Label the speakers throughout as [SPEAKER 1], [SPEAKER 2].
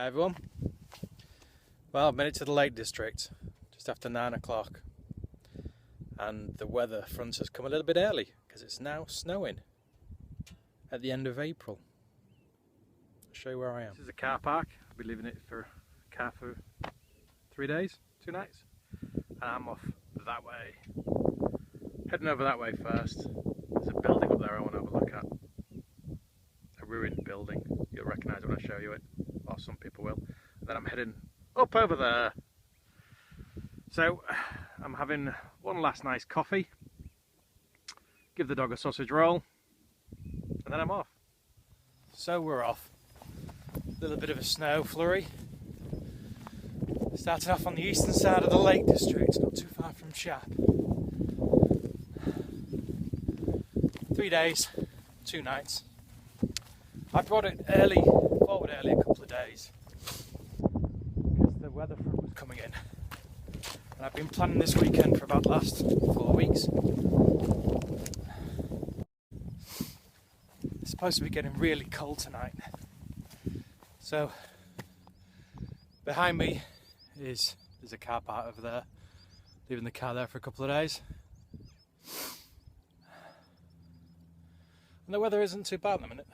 [SPEAKER 1] Hi everyone. Well, I've made it to the Lake District just after 9 o'clock and the weather front has come a little bit early because it's now snowing at the end of April. I'll show you where I am. This is a car park. I'll be leaving it for a car for 3 days, 2 nights, and I'm off that way. Heading over that way first. There's a building up there I want to have a look at. A ruined building. You'll recognise when I show you it, or some people will. And then I'm heading up over there. So I'm having one last nice coffee, give the dog a sausage roll, and then I'm off. So we're off. A little bit of a snow flurry. Starting off on the eastern side of the Lake District, not too far from Shap. 3 days, 2 nights. I brought it forward early a couple of days because the weather front was coming in. And I've been planning this weekend for about the last 4 weeks. It's supposed to be getting really cold tonight. So behind me there's a car park over there. Leaving the car there for a couple of days. And the weather isn't too bad at the minute.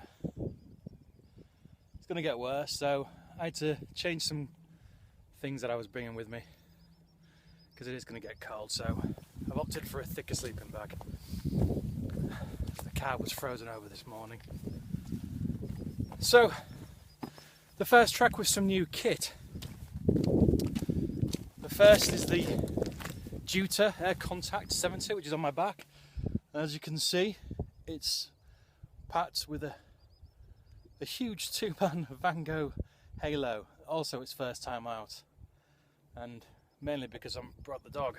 [SPEAKER 1] It's going to get worse, so I had to change some things that I was bringing with me because it is going to get cold, so I've opted for a thicker sleeping bag. The car was frozen over this morning. So the first trek with some new kit. The first is the Juta Air Contact 70, which is on my back. As you can see, it's packed with a huge 2-man Van Gogh halo. Also its first time out, and mainly because I brought the dog.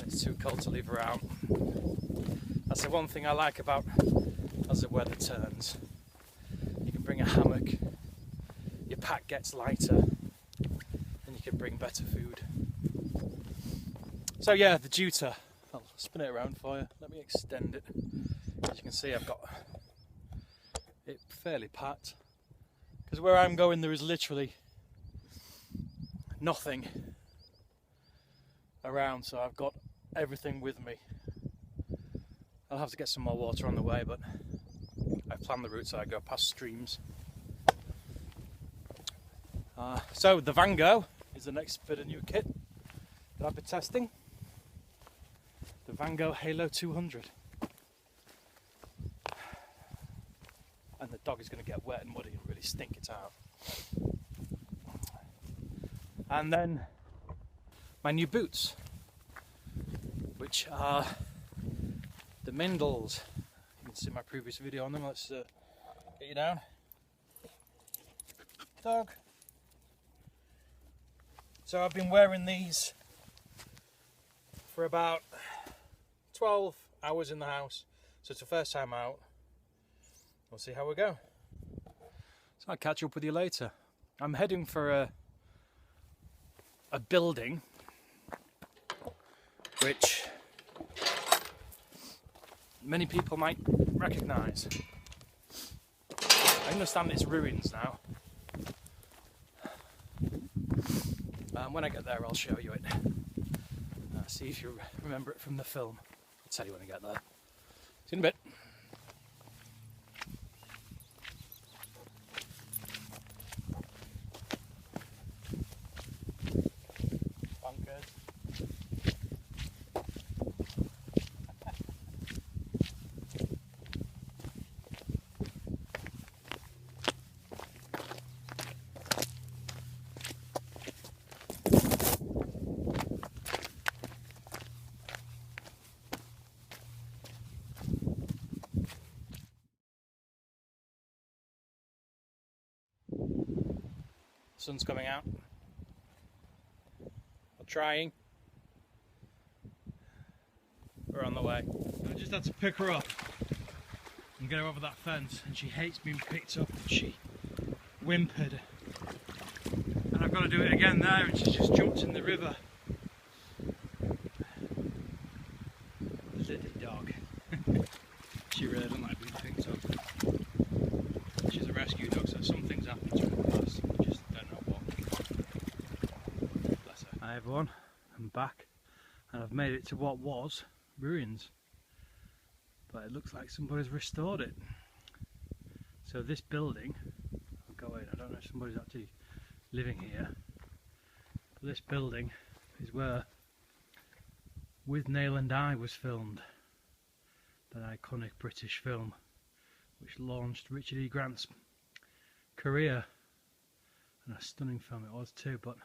[SPEAKER 1] It's too cold to leave her out. That's the one thing I like about as the weather turns. You can bring a hammock, your pack gets lighter, and you can bring better food. So yeah, the Juta. I'll spin it around for you. Let me extend it. As you can see, I've got it fairly packed. Because where I'm going, there is literally nothing around, so I've got everything with me. I'll have to get some more water on the way, but I've planned the route so I go past streams. So the Van Gogh is the next bit of new kit that I'll be testing. The Van Gogh Halo 200. And the dog is going to get wet and muddy and really stink it out. And then my new boots, which are the Mindles. You can see my previous video on them. Let's get you down. Dog. So I've been wearing these for about 12 hours in the house. So it's the first time out. We'll see how we go. So I'll catch up with you later. I'm heading for a building which many people might recognise. I understand it's ruins now. When I get there I'll show you it. See if you remember it from the film. I'll tell you when I get there. See you in a bit. Sun's coming out. We're trying. We're on the way. I just had to pick her up and get her over that fence, and she hates being picked up. She whimpered. And I've got to do it again there, and she's just jumped in the river. Little dog. She really doesn't like being picked up. She's a rescue dog, so some things happen to her in the past. Just back, and I've made it to what was ruins, but it looks like somebody's restored it. So this building, I'll go in, I don't know if somebody's actually living here, but this building is where With Nail and I was filmed, that iconic British film which launched Richard E. Grant's career, and a stunning film it was too. But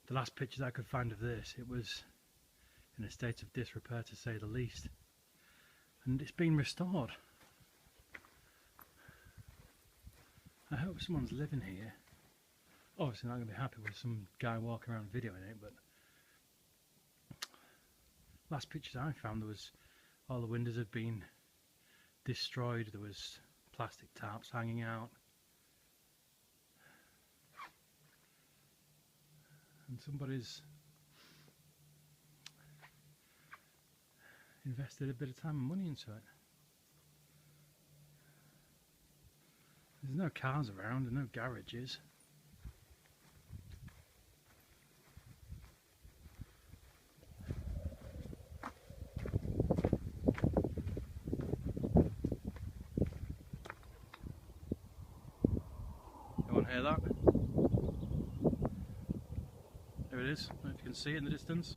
[SPEAKER 1] the last pictures I could find of this, it was in a state of disrepair to say the least, and it's been restored. I hope someone's living here. Obviously not going to be happy with some guy walking around videoing it, but last pictures I found, there was all the windows had been destroyed, there was plastic tarps hanging out, and somebody's invested a bit of time and money into it. There's no cars around and no garages. Anyone hear that? There it is. I don't know if you can see it in the distance.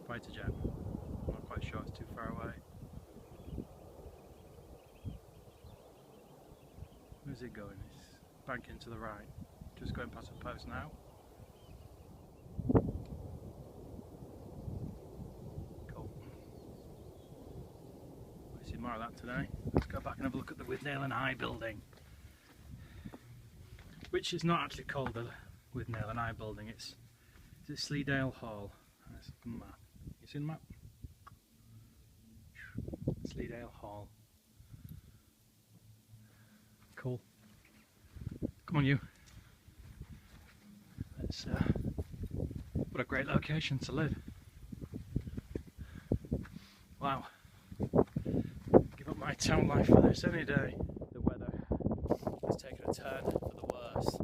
[SPEAKER 1] Fighter jet. I'm not quite sure, it's too far away. Where's it going? It's banking to the right. Just going past the post now. Cool. We'll see more of that today. Let's go back and have a look at the With Nail and I building, which is not actually called the With Nail and I building. It's Sleedale Hall. Let's look at the map. You see the map? Sleedale Hall. Cool. Come on, you. Let's, what a great location to live. Wow. Give up my town life for this any day. The weather has taken a turn for the worse.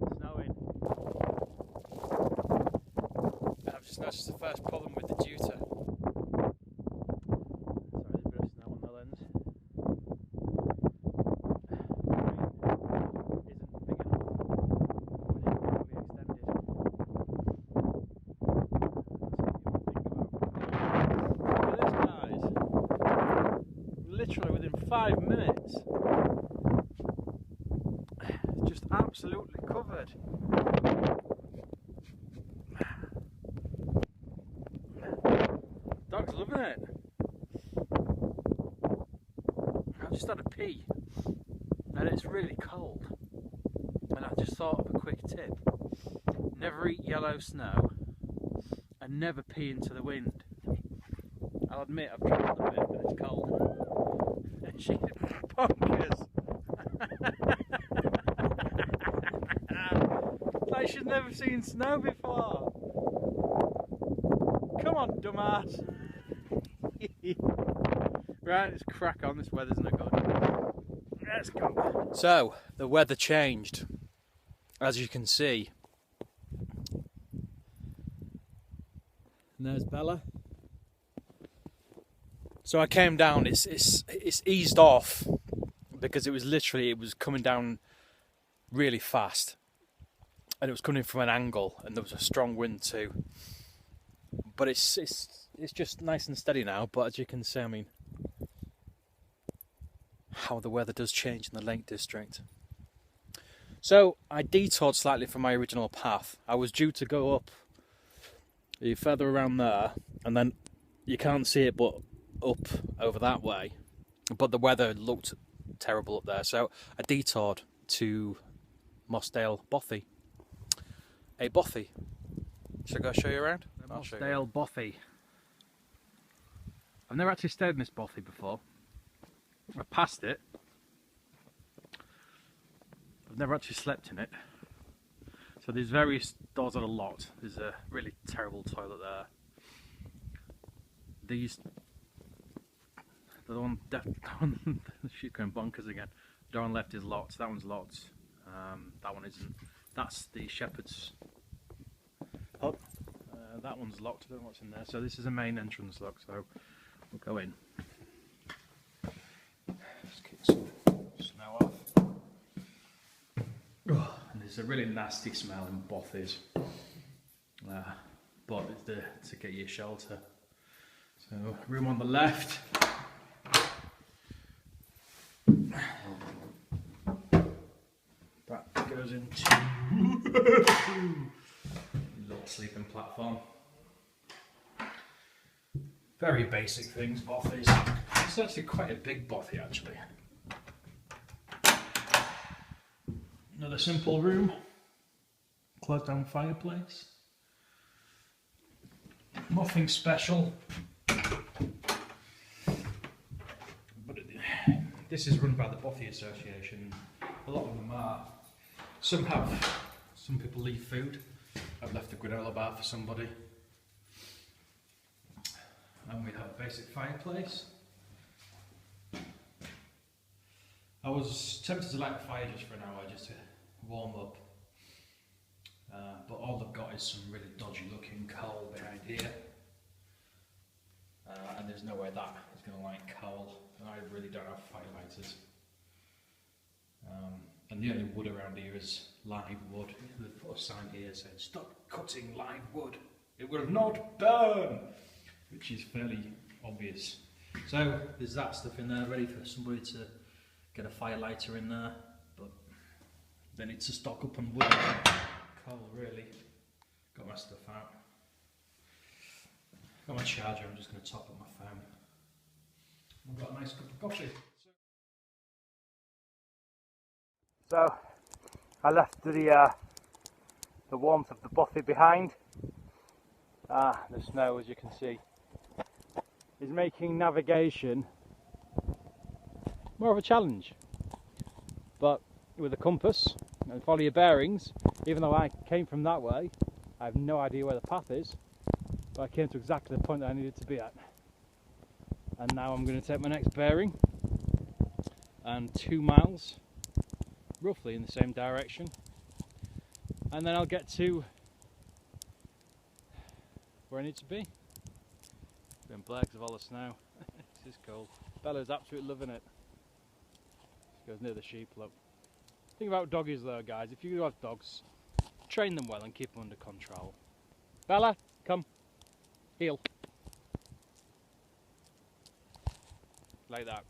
[SPEAKER 1] It's snowing. And I've just noticed the first problem with the Juta. Literally within 5 minutes, just absolutely covered. Dog's loving it. I just had a pee and it's really cold, and I just thought of a quick tip: never eat yellow snow and never pee into the wind. I'll admit I've travelled a bit, but it's cold. And she's bonkers. Like she's never seen snow before. Come on, dumbass. Right, let's crack on. This weather's no good. Let's go. So, the weather changed, as you can see. And there's Bella. So I came down, it's eased off because it was coming down really fast, and it was coming from an angle, and there was a strong wind too. But it's just nice and steady now. But as you can see, I mean, how the weather does change in the Lake District. So I detoured slightly from my original path. I was due to go up further around there, and then you can't see it, but up over that way, but the weather looked terrible up there, so I detoured to Mossdale Bothy. A Bothy. Should I go show you around? Mossdale Bothy. I've never actually stayed in this Bothy before. I've passed it. I've never actually slept in it. So there's various doors that are locked. There's a really terrible toilet there. The one she's going bonkers again. The door on the left is locked. That one's locked. That one isn't. That's the shepherd's hut. That one's locked, I don't know what's in there. So this is a main entrance lock, so we'll go in. Just kick some snow off. Oh, and there's a really nasty smell in bothies. But it's to get you shelter. So room on the left. That goes into little sleeping platform. Very basic things, bothies. It's actually quite a big bothy actually. Another simple room. Closed down fireplace. Nothing special. But this is run by the Bothy Association. A lot of them are. Some people leave food. I've left a granola bar for somebody. And we have a basic fireplace. I was tempted to light a fire just for an hour, just to warm up. But all they've got is some really dodgy looking coal behind here. And there's no way that is going to light coal. And I really don't have firelighters. And the only wood around here is live wood. They've put a sign here saying, "Stop cutting live wood. It will not burn," which is fairly obvious. So there's that stuff in there ready for somebody to get a firelighter in there. But they need to stock up on wood and coal really. Got my stuff out. Got my charger, I'm just going to top up my phone. I've got a nice cup of coffee. So I left the warmth of the bothy behind. The snow, as you can see, is making navigation more of a challenge. But with a compass and follow your bearings, even though I came from that way, I have no idea where the path is. But I came to exactly the point that I needed to be at. And now I'm going to take my next bearing and 2 miles roughly in the same direction, and then I'll get to where I need to be. It's been black because of all the snow. This is cold. Bella's absolutely loving it. She goes near the sheep, look. Think about doggies though, guys. If you have dogs, train them well and keep them under control. Bella, come. Heel. Like that.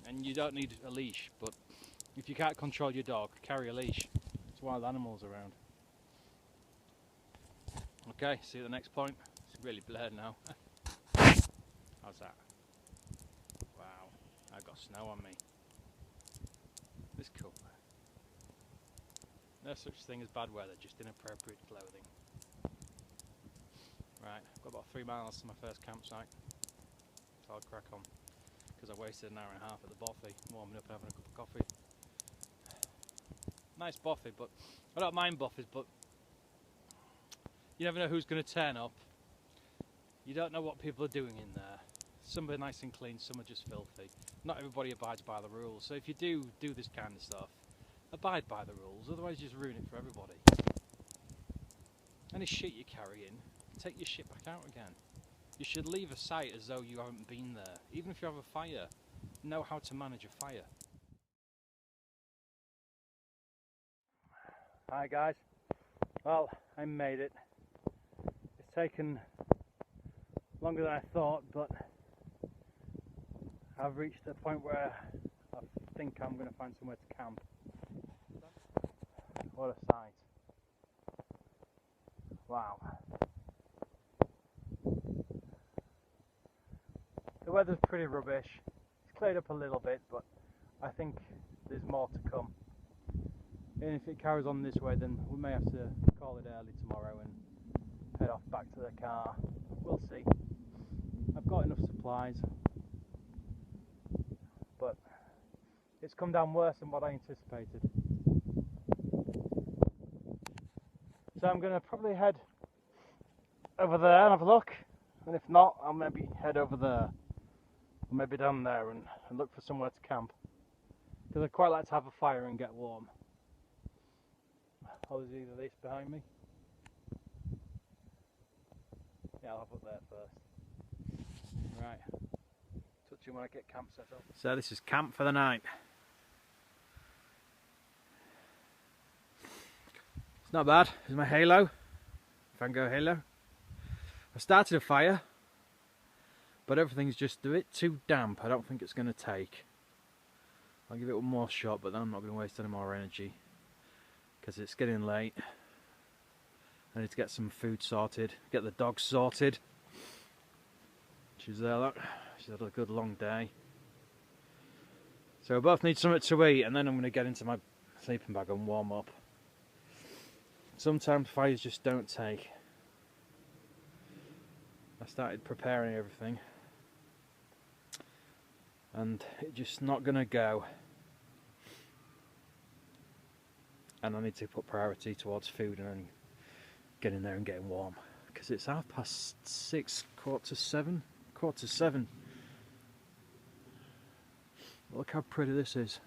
[SPEAKER 1] And you don't need a leash, but if you can't control your dog, carry a leash. There's wild animals around. Okay, see you at the next point. It's really blurred now. How's that? Wow, I've got snow on me. It's cool. No such thing as bad weather, just inappropriate clothing. Right, I've got about 3 miles to my first campsite. So I'll crack on. Because I wasted an hour and a half at the bothy, warming up and having a cup of coffee. Nice bothy, but I don't mind bothies, but you never know who's going to turn up. You don't know what people are doing in there. Some are nice and clean, some are just filthy. Not everybody abides by the rules, so if you do this kind of stuff, abide by the rules, otherwise you just ruin it for everybody. Any shit you carry in, take your shit back out again. You should leave a site as though you haven't been there. Even if you have a fire, know how to manage a fire. Hi guys, well, I made it. It's taken longer than I thought, but I've reached a point where I think I'm going to find somewhere to camp. What a sight. Wow. The weather's pretty rubbish. It's cleared up a little bit, but I think there's more to come. And if it carries on this way, then we may have to call it early tomorrow and head off back to the car. We'll see. I've got enough supplies, but it's come down worse than what I anticipated. So I'm going to probably head over there and have a look, and if not, I'll maybe head over there, or maybe down there and look for somewhere to camp, because I'd quite like to have a fire and get warm. Oh, there's either this behind me. Yeah, I'll put that first. Right. Touch you when I get camp set up. So this is camp for the night. It's not bad. This is my halo. Van Gogh halo. I started a fire, but everything's just a bit too damp. I don't think it's going to take. I'll give it one more shot, but then I'm not going to waste any more energy because it's getting late. I need to get some food sorted, get the dog sorted. She's there, look. She's had a good long day. So we both need something to eat, and then I'm going to get into my sleeping bag and warm up. Sometimes fires just don't take. I started preparing everything and it's just not gonna go, and I need to put priority towards food and then getting there and getting warm because it's 6:30, quarter to seven. Look how pretty this is.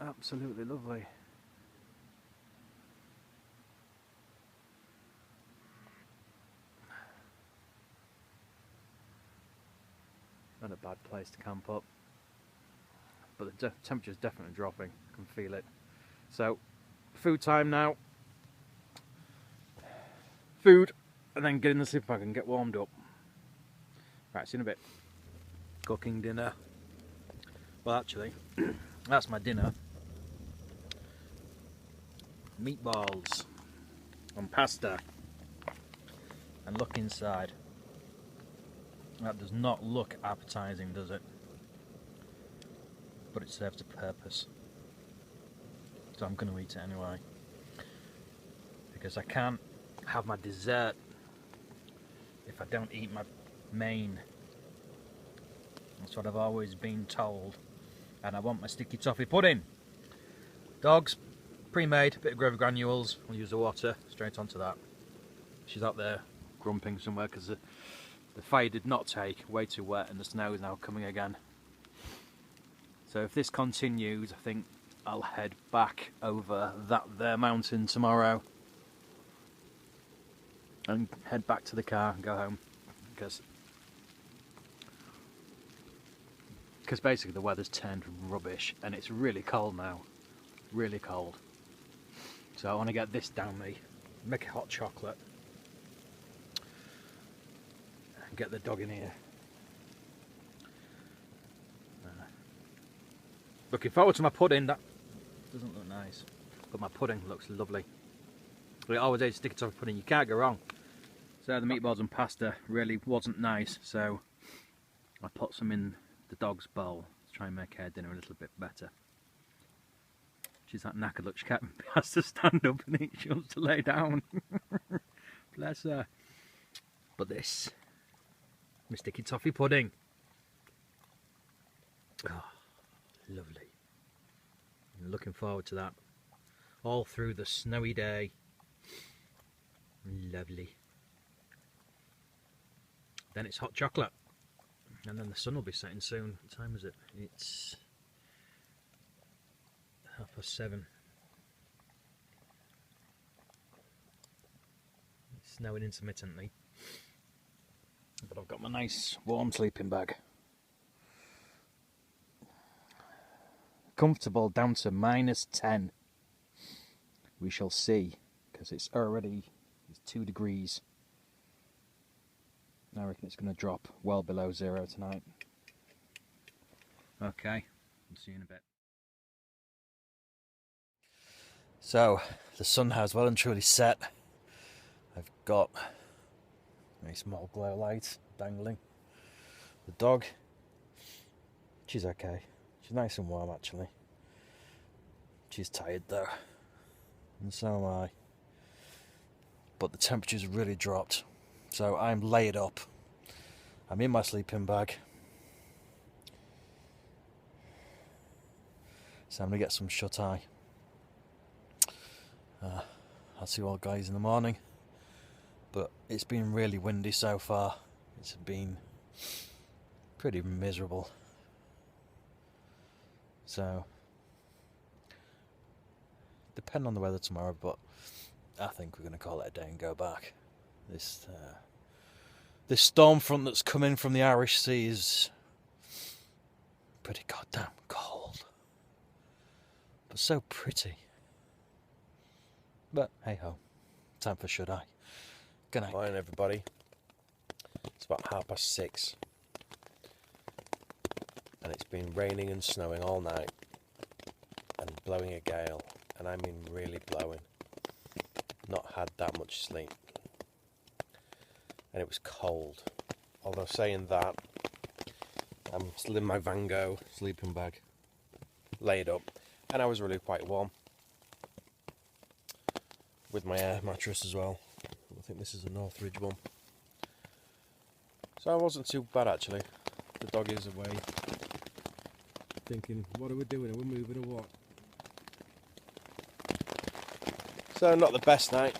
[SPEAKER 1] Absolutely lovely. Not a bad place to camp up, but the temperature's definitely dropping. I can feel it. So, food time now. Food, and then get in the sleeping bag and get warmed up. Right, see you in a bit. Cooking dinner. Well, actually, that's my dinner. Meatballs and pasta. And look inside. That does not look appetizing, does it? But it serves a purpose. So I'm going to eat it anyway. Because I can't have my dessert if I don't eat my main. That's what I've always been told. And I want my sticky toffee pudding. Dogs, pre-made, bit of gravy granules. We'll use the water straight onto that. She's out there grumping somewhere because the fire did not take, way too wet, and the snow is now coming again. So if this continues, I think I'll head back over that there mountain tomorrow and head back to the car and go home because basically the weather's turned rubbish and it's really cold now, really cold. So I want to get this down me, make a hot chocolate. Get the dog in here. Looking forward to my pudding. That doesn't look nice, but my pudding looks lovely. We always ate sticky toffee pudding, you can't go wrong. So the meatballs and pasta really wasn't nice, so I put some in the dog's bowl to try and make her dinner a little bit better. She's that knackered, look, she has to stand up and eat, she wants to lay down. Bless her. But this, my sticky toffee pudding. Oh, lovely. I'm looking forward to that. All through the snowy day. Lovely. Then it's hot chocolate. And then the sun will be setting soon. What time is it? It's 7:30. It's snowing intermittently. But I've got my nice warm sleeping bag. Comfortable down to -10. We shall see, because it's 2 degrees. I reckon it's going to drop well below 0 tonight. Okay, I'll see you in a bit. So, the sun has well and truly set. I've got a small glow light dangling. The dog, she's okay. She's nice and warm actually. She's tired though, and so am I. But the temperature's really dropped, so I'm laid up. I'm in my sleeping bag. So I'm gonna get some shut eye. I'll see you all guys in the morning. But it's been really windy so far. It's been pretty miserable. So, depend on the weather tomorrow, but I think we're going to call it a day and go back. This storm front that's come in from the Irish Sea is pretty goddamn cold, but so pretty. But hey ho, time for should I. Good night.
[SPEAKER 2] Morning everybody. It's about 6:30 and it's been raining and snowing all night and blowing a gale, and I mean really blowing. Not had that much sleep, and it was cold. Although saying that, I'm still in my Vango sleeping bag, laid up, and I was really quite warm with my air mattress as well. I think this is a Northridge one, so I wasn't too bad actually. The dog is away, thinking, what are we doing? Are we moving or what? So not the best night,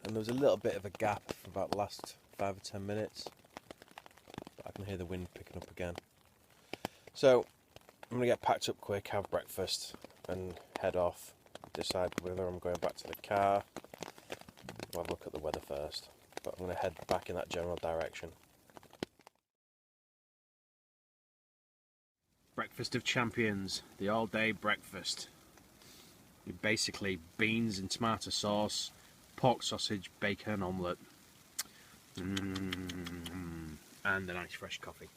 [SPEAKER 2] and there was a little bit of a gap for about the last 5 or 10 minutes. But I can hear the wind picking up again. So I'm going to get packed up quick, have breakfast and head off. Decide whether I'm going back to the car. We'll have a look at the weather first, but I'm going to head back in that general direction. Breakfast of champions, the all-day breakfast. Basically beans and tomato sauce, pork sausage, bacon, omelette, and a nice fresh coffee.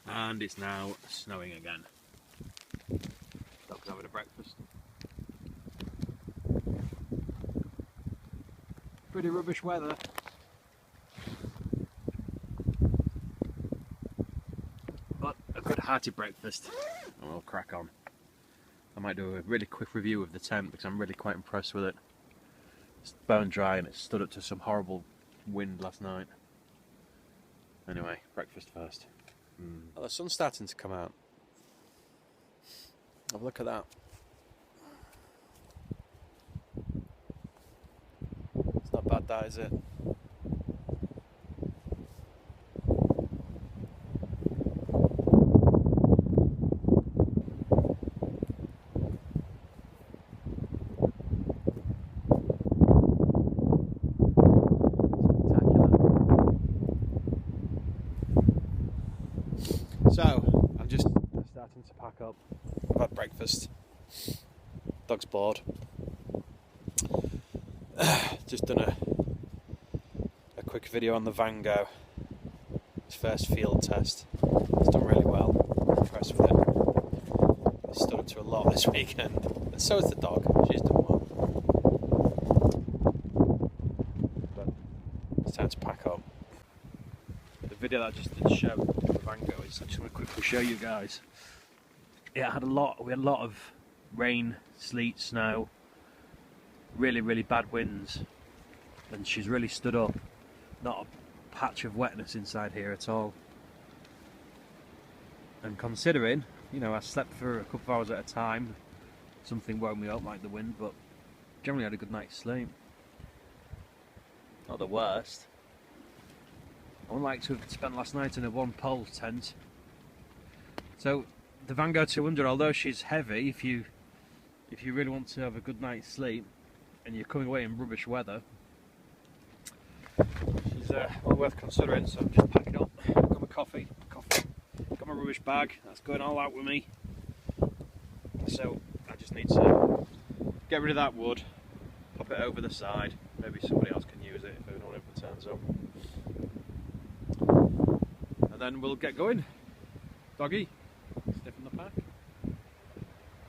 [SPEAKER 2] And it's now snowing again. Dog's having a breakfast. Pretty rubbish weather. But a good hearty breakfast, and we'll crack on. I might do a really quick review of the tent because I'm really quite impressed with it. It's bone dry and it stood up to some horrible wind last night. Anyway, breakfast first. Oh, the sun's starting to come out. Have a look at that. It's not bad, that, is it? So, I'm just starting to pack up. I've had breakfast. Dog's bored. Just done a quick video on the Vango. His first field test. It's done really well. I'm impressed with it. It's stood up to a lot this weekend. And so is the dog. She's done well. But it's time to pack up. The video that I just did show the Vango is I just want to quickly show you guys. We had a lot of rain, sleet, snow, really bad winds, and she's really stood up. Not a patch of wetness inside here at all. And considering, you know, I slept for a couple of hours at a time, something woke me up like the wind, but generally had a good night's sleep. Not the worst. I would like to have spent last night in a one pole tent. So the Vango 200, although she's heavy, if you really want to have a good night's sleep and you're coming away in rubbish weather, she's well worth considering. So I'm just packing up. Got my coffee, got my rubbish bag. That's going all out with me. So I just need to get rid of that wood, pop it over the side. Maybe somebody else can use it if anyone ever turns up. And then we'll get going. Doggy, sniff in the pack.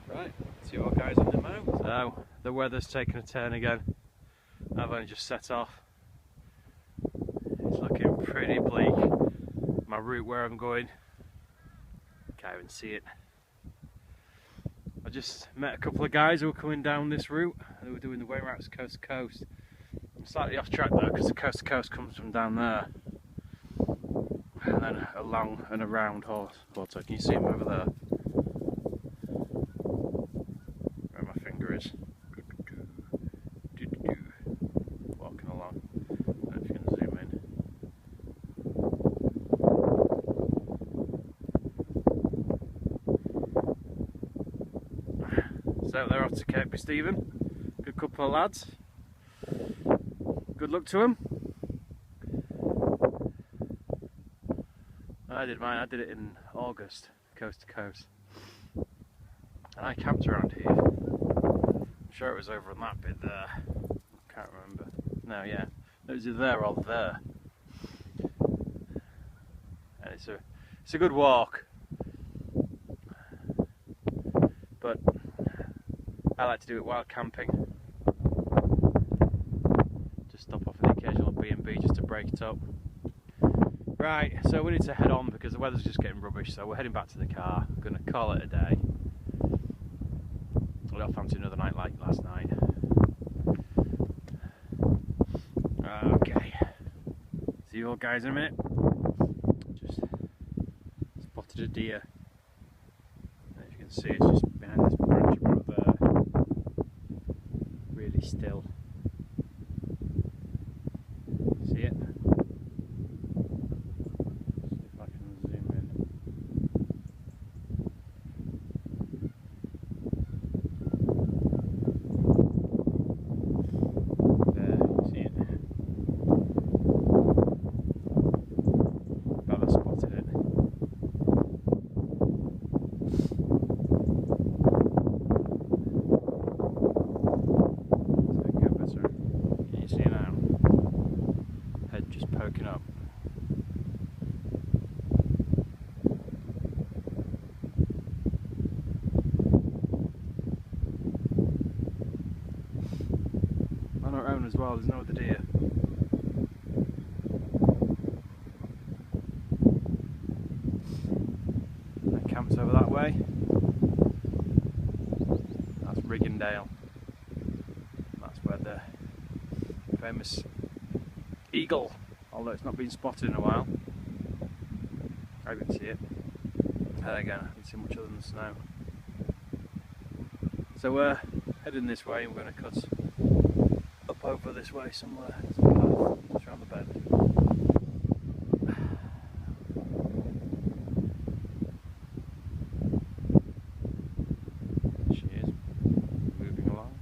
[SPEAKER 2] Right, see what guys on the mount. So, the weather's taken a turn again. I've only just set off. It's looking pretty bleak. My route where I'm going, can't even see it. I just met a couple of guys who were coming down this route. They were doing the way routes coast to coast. I'm slightly off track though because the coast to coast comes from down there. And then along and around Horto. Can you see him over there? Where my finger is. Walking along. I don't know if you can zoom in. So So they're off to Kirkby Stephen. Good couple of lads. Good luck to them. I did mine, I did it in August, coast to coast. And I camped around here. I'm sure it was over on that bit there. I can't remember. No, yeah. It was either there or there. And it's a good walk. But I like to do it while camping. Just stop off at the occasional B&B just to break it up. Right, so we need to head on because the weather's just getting rubbish, so we're heading back to the car. I'm going to call it a day. I don't fancy another night like last night. Okay. See you all guys in a minute. Just spotted a deer. And as you can see, it's just behind this branch about there. Really still. See it? Poking up. On our own as well, there's no other deer. That camp's over that way. That's Riggindale. That's where the famous eagle, although it's not been spotted in a while. I didn't see it. And again, I didn't see much other than snow. So we're heading this way and we're going to cut up over this way somewhere. Some path just around the bend. She is moving along.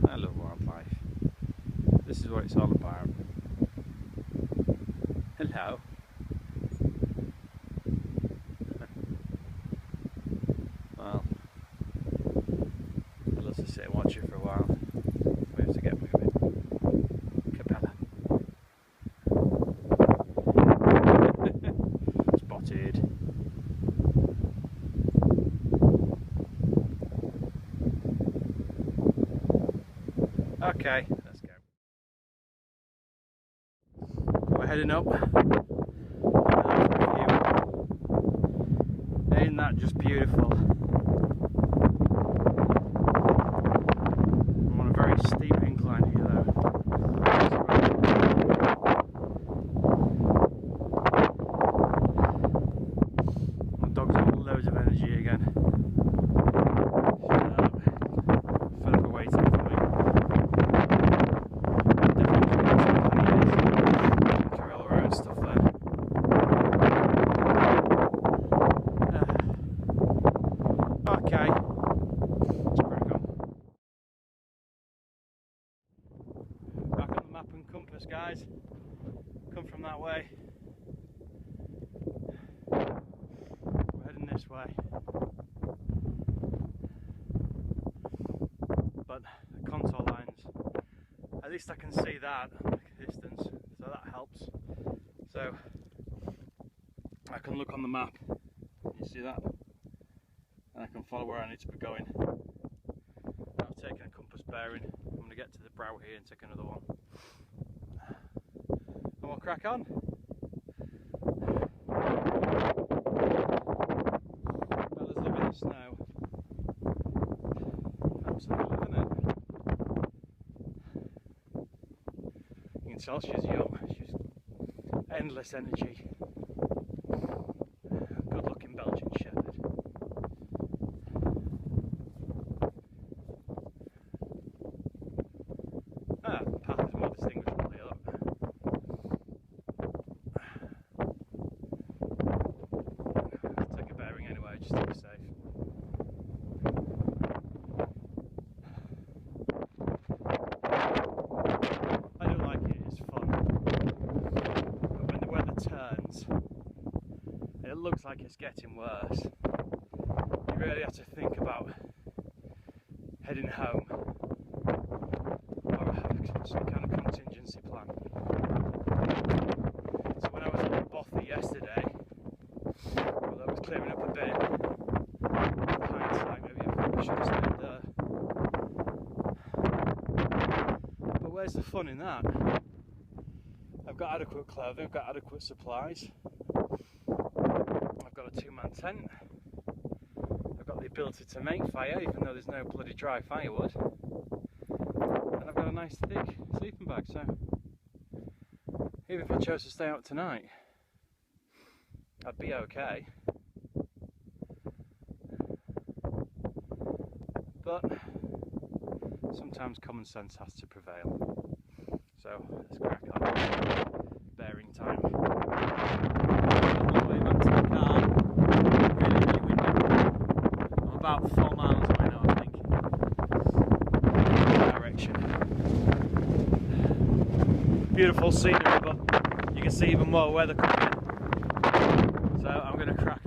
[SPEAKER 2] I love wildlife. This is what it's all about. Hello. Well, I'd love to sit and watch it for a while. We have to get moving. Capella. Spotted. Okay, let's go. We're heading up. Ain't that just beautiful? I'm on a very steep incline here though. My dog's got loads of energy again. Fed up waiting for me. Carry all our own stuff there. Okay. Let's crack on. Back on the map and compass, guys. Come from that way. We're heading this way. But the contour lines, at least I can see that at a distance, so that helps. So I can look on the map. You see that? And I can follow where I need to be going. I've taken a compass bearing. I'm going to get to the brow here and take another one. And we'll crack on. Bella's loving the snow. Absolutely loving it. You can tell she's young. She's endless energy. Good looking Belgian Shepherd. The path is more distinguishable here, look. looks like it's getting worse, you really have to think about heading home or have some kind of contingency plan. So when I was at the bothy yesterday, well, that was clearing up a bit. With hindsight, maybe I should have stayed there. But where's the fun in that? I've got adequate clothing, I've got adequate supplies, I've got a 2-man tent, I've got the ability to make fire even though there's no bloody dry firewood, and I've got a nice thick sleeping bag, so even if I chose to stay out tonight, I'd be okay. But sometimes common sense has to prevail. So let's crack on. Bearing time.
[SPEAKER 1] On the way back to the car, really, really windy. I'm about 4 miles away now, I think.
[SPEAKER 2] Direction. Beautiful scenery, but you can see even more weather coming in. So I'm going to crack